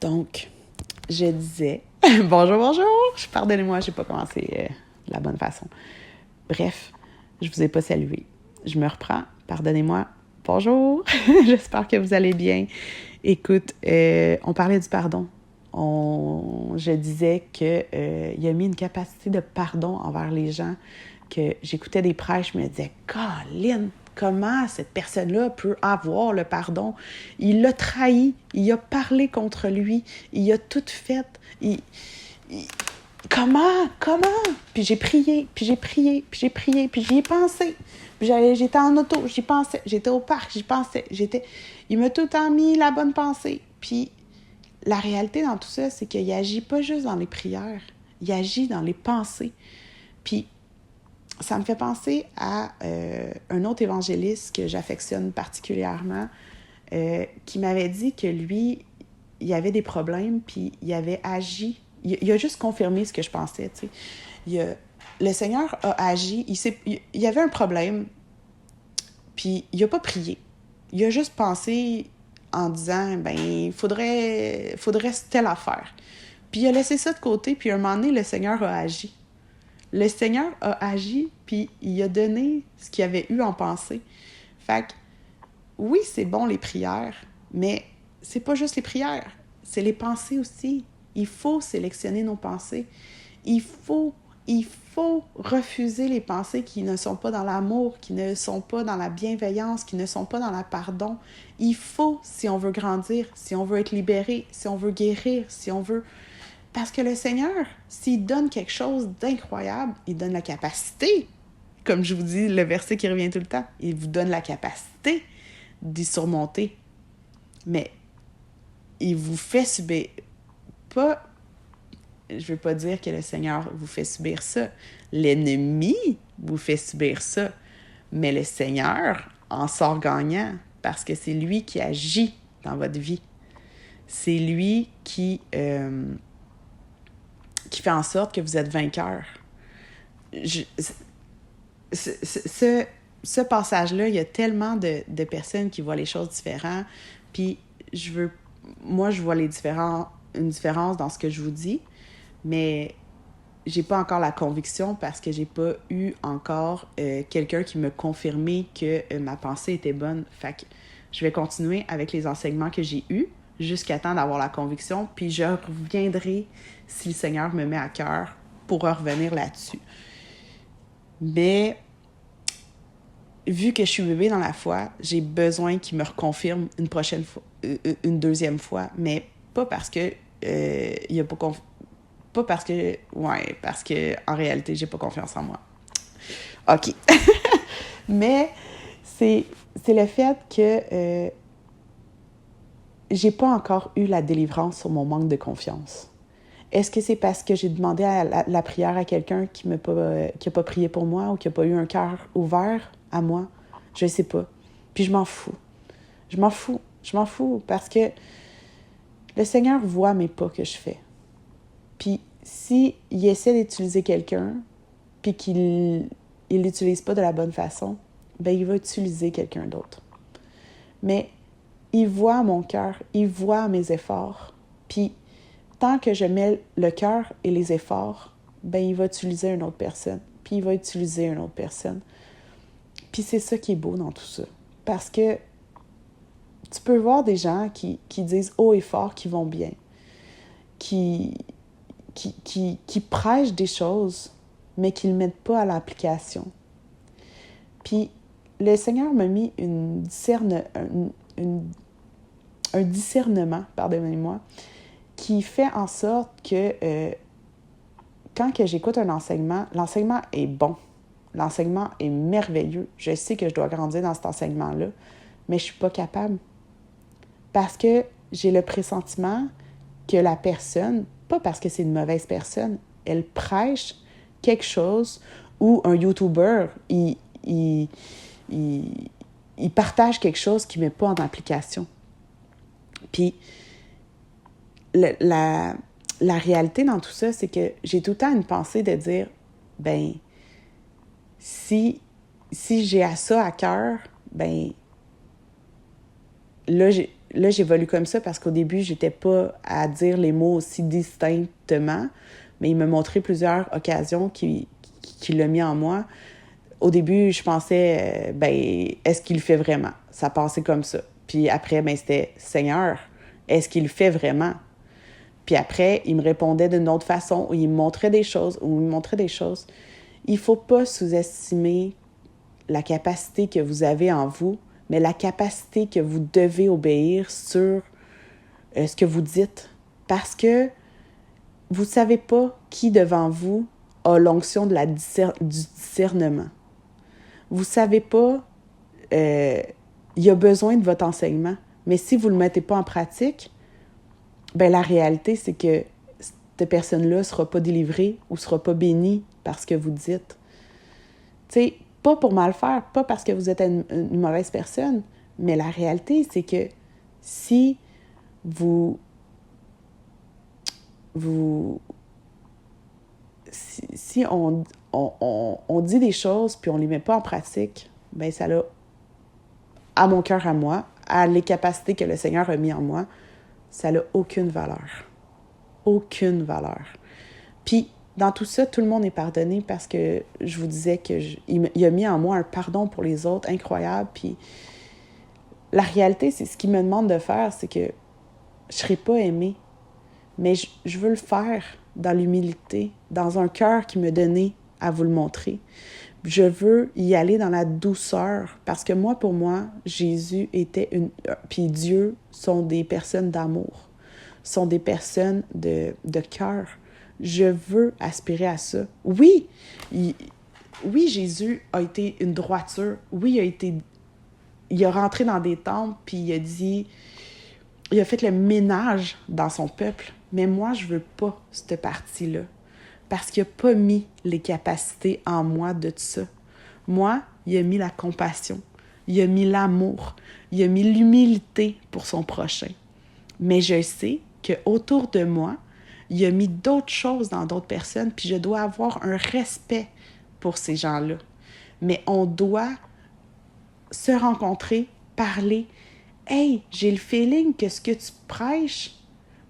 Donc, je disais... bonjour! Pardonnez-moi, je n'ai pas commencé de la bonne façon. Bref, je ne vous ai pas salué. Je me reprends. Pardonnez-moi. Bonjour! J'espère que vous allez bien. Écoute, on parlait du pardon. Je disais qu'il a mis une capacité de pardon envers les gens, que j'écoutais des prêches, je me disais « Colin, comment cette personne-là peut avoir le pardon? Il l'a trahi, il a parlé contre lui, il a tout fait. Comment? Puis j'ai prié, puis j'y ai pensé. Puis j'étais en auto, j'y pensais. J'étais au parc, j'y pensais. Il m'a tout le temps mis la bonne pensée. Puis la réalité dans tout ça, c'est qu'il agit pas juste dans les prières, il agit dans les pensées. Puis ça me fait penser à un autre évangéliste que j'affectionne particulièrement, qui m'avait dit que lui, il avait des problèmes, puis il avait agi. Il a juste confirmé ce que je pensais, tu sais. Le Seigneur a agi, il y avait un problème, puis il n'a pas prié. Il a juste pensé en disant, ben, il faudrait telle affaire. Puis il a laissé ça de côté, puis à un moment donné, le Seigneur a agi. Le Seigneur a agi, puis il a donné ce qu'il avait eu en pensée. Fait que, oui, c'est bon les prières, mais c'est pas juste les prières, c'est les pensées aussi. Il faut sélectionner nos pensées. Il faut refuser les pensées qui ne sont pas dans l'amour, qui ne sont pas dans la bienveillance, qui ne sont pas dans le pardon. Il faut, si on veut grandir, si on veut être libéré, si on veut guérir, si on veut... Parce que le Seigneur, s'il donne quelque chose d'incroyable, il donne la capacité. Comme je vous dis, le verset qui revient tout le temps, il vous donne la capacité d'y surmonter. Mais il vous fait subir... Pas... Je ne veux pas dire que le Seigneur vous fait subir ça. L'ennemi vous fait subir ça. Mais le Seigneur en sort gagnant parce que c'est lui qui agit dans votre vie. C'est lui qui fait en sorte que vous êtes vainqueur. Ce passage-là, il y a tellement de personnes qui voient les choses différentes. Puis, moi, je vois une différence dans ce que je vous dis, mais j'ai pas encore la conviction parce que j'ai pas eu encore quelqu'un qui me confirmait que ma pensée était bonne. Fait que je vais continuer avec les enseignements que j'ai eus jusqu'à temps d'avoir la conviction, puis je reviendrai si le Seigneur me met à cœur pour revenir là-dessus. Mais vu que je suis bébé dans la foi, j'ai besoin qu'il me reconfirme une deuxième fois, mais pas parce que il y a pas parce que parce que en réalité, j'ai pas confiance en moi. OK. Mais c'est le fait que j'ai pas encore eu la délivrance sur mon manque de confiance. Est-ce que c'est parce que j'ai demandé la prière à quelqu'un qui a pas prié pour moi ou qui a pas eu un cœur ouvert à moi? Je sais pas. Puis je m'en fous. Je m'en fous parce que le Seigneur voit mes pas que je fais. Puis s'il essaie d'utiliser quelqu'un puis qu'il l'utilise pas de la bonne façon, ben il va utiliser quelqu'un d'autre. Mais il voit mon cœur, il voit mes efforts. Puis tant que je mets le cœur et les efforts, ben il va utiliser une autre personne. Puis il va utiliser une autre personne. Puis c'est ça qui est beau dans tout ça. Parce que tu peux voir des gens qui disent haut et fort qu'ils vont bien, qui prêchent des choses, mais qui ne le mettent pas à l'application. Puis le Seigneur m'a mis un discernement, pardonnez-moi, qui fait en sorte que quand que j'écoute un enseignement, l'enseignement est bon. L'enseignement est merveilleux. Je sais que je dois grandir dans cet enseignement-là, mais je ne suis pas capable. Parce que j'ai le pressentiment que la personne, pas parce que c'est une mauvaise personne, elle prêche quelque chose ou un YouTuber, il partage quelque chose qu'il ne met pas en application. Puis, la réalité dans tout ça, c'est que j'ai tout le temps une pensée de dire, ben, si j'ai ça à cœur, ben, là, là, j'évolue comme ça parce qu'au début, j'étais pas à dire les mots aussi distinctement, mais il m'a montré plusieurs occasions qu'il l'a mis en moi. Au début, je pensais, est-ce qu'il le fait vraiment? Ça passait comme ça. Puis après, c'était « Seigneur, est-ce qu'il le fait vraiment? » Puis après, il me répondait d'une autre façon, ou il me montrait des choses, Il ne faut pas sous-estimer la capacité que vous avez en vous, mais la capacité que vous devez obéir sur ce que vous dites. Parce que vous ne savez pas qui devant vous a l'onction du discernement. Vous ne savez pas, il a besoin de votre enseignement. Mais si vous ne le mettez pas en pratique, la réalité, c'est que cette personne-là ne sera pas délivrée ou ne sera pas bénie par ce que vous dites. Tu sais, pas pour mal faire, pas parce que vous êtes une mauvaise personne, mais la réalité, c'est que si si on dit des choses puis on les met pas en pratique, ça a, à mon cœur à moi, à les capacités que le Seigneur a mis en moi, ça n'a aucune valeur. Aucune valeur. Puis, dans tout ça, tout le monde est pardonné parce que je vous disais qu'il a mis en moi un pardon pour les autres incroyable. Puis, la réalité, c'est ce qu'il me demande de faire, c'est que je ne serai pas aimée, mais je veux le faire dans l'humilité, dans un cœur qui me donnait à vous le montrer. Je veux y aller dans la douceur, parce que pour moi, Jésus était puis Dieu sont des personnes d'amour, sont des personnes de cœur. Je veux aspirer à ça. Oui, Jésus a été une droiture. Oui, il a rentré dans des temples, puis il a fait le ménage dans son peuple. Mais moi, je veux pas cette partie-là. Parce qu'il n'a pas mis les capacités en moi de tout ça. Moi, il a mis la compassion, il a mis l'amour, il a mis l'humilité pour son prochain. Mais je sais qu'autour de moi, il a mis d'autres choses dans d'autres personnes, puis je dois avoir un respect pour ces gens-là. Mais on doit se rencontrer, parler. « Hey, j'ai le feeling que ce que tu prêches,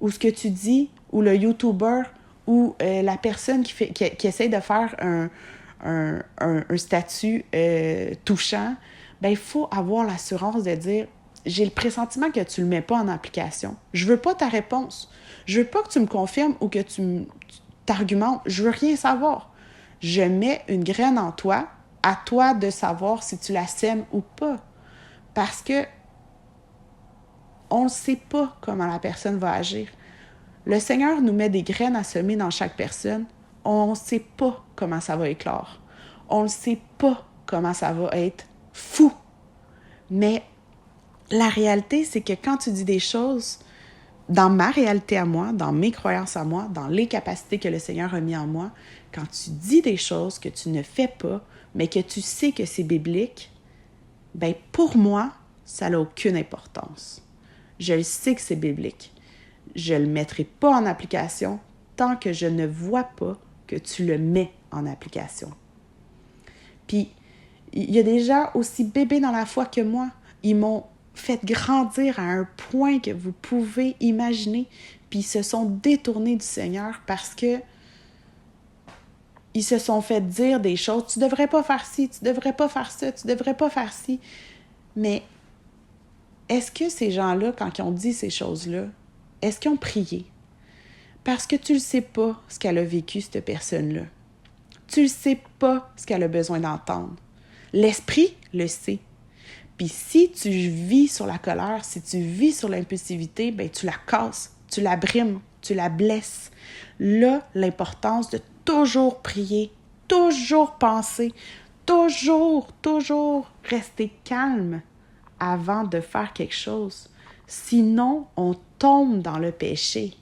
ou ce que tu dis, ou le YouTuber, ou la personne qui essaie de faire un statut touchant, il faut avoir l'assurance de dire « J'ai le pressentiment que tu ne le mets pas en application. Je ne veux pas ta réponse. Je ne veux pas que tu me confirmes ou que tu t'argumentes. Je ne veux rien savoir. Je mets une graine en toi, à toi de savoir si tu la sèmes ou pas. Parce que on ne sait pas comment la personne va agir. Le Seigneur nous met des graines à semer dans chaque personne. On ne sait pas comment ça va éclore. On ne sait pas comment ça va être fou. Mais la réalité, c'est que quand tu dis des choses, dans ma réalité à moi, dans mes croyances à moi, dans les capacités que le Seigneur a mis en moi, quand tu dis des choses que tu ne fais pas, mais que tu sais que c'est biblique, pour moi, ça n'a aucune importance. Je le sais que c'est biblique. Je ne le mettrai pas en application tant que je ne vois pas que tu le mets en application. Puis, il y a des gens aussi bébés dans la foi que moi. Ils m'ont fait grandir à un point que vous pouvez imaginer. Puis, ils se sont détournés du Seigneur parce que ils se sont fait dire des choses. Tu ne devrais pas faire ci, tu ne devrais pas faire ça, tu ne devrais pas faire ci. Mais est-ce que ces gens-là, quand ils ont dit ces choses-là, est-ce qu'ils ont prié? Parce que tu ne sais pas ce qu'elle a vécu, cette personne-là. Tu ne sais pas ce qu'elle a besoin d'entendre. L'esprit le sait. Puis si tu vis sur la colère, si tu vis sur l'impulsivité, tu la casses, tu la brimes, tu la blesses. Là, l'importance de toujours prier, toujours penser, toujours rester calme avant de faire quelque chose. Sinon, on tombe dans le péché.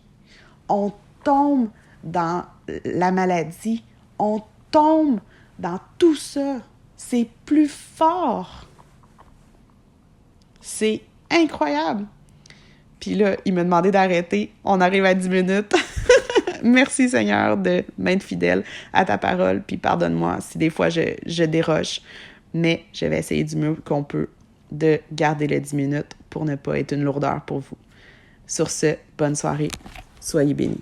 On tombe dans la maladie. On tombe dans tout ça. C'est plus fort. C'est incroyable. Puis là, il m'a demandé d'arrêter. On arrive à 10 minutes. Merci Seigneur de m'être fidèle à ta parole. Puis pardonne-moi si des fois je déroge. Mais je vais essayer du mieux qu'on peut de garder les 10 minutes pour ne pas être une lourdeur pour vous. Sur ce, bonne soirée. Soyez bénis.